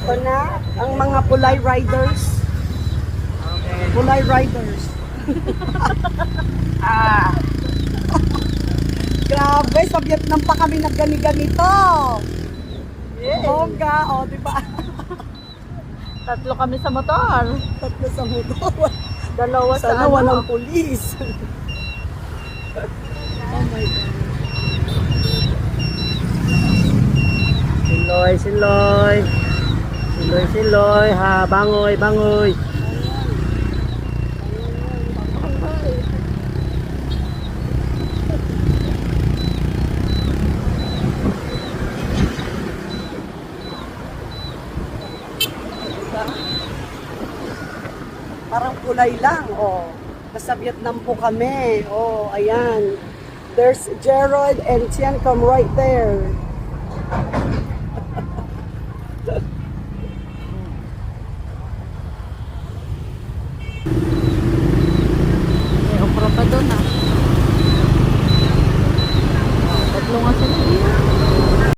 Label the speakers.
Speaker 1: Ito na, ang mga Pulay Riders. Pulay Riders. Grabe, sa Vietnam pa kami nagganiganito. Bongga, o, diba?
Speaker 2: Tatlo kami sa motor.
Speaker 1: Tatlo sa motor.
Speaker 2: Dalawa sa
Speaker 1: Sana
Speaker 2: ano.
Speaker 1: walang pulis. Oh my God.
Speaker 3: Siloy, siloy. Siloy, siloy. Ha, bangoy, bangoy.
Speaker 1: Parang kulay lang, oh. Nasa Vietnam po kami. Oh, ayan. There's Gerald and Tian Come right there.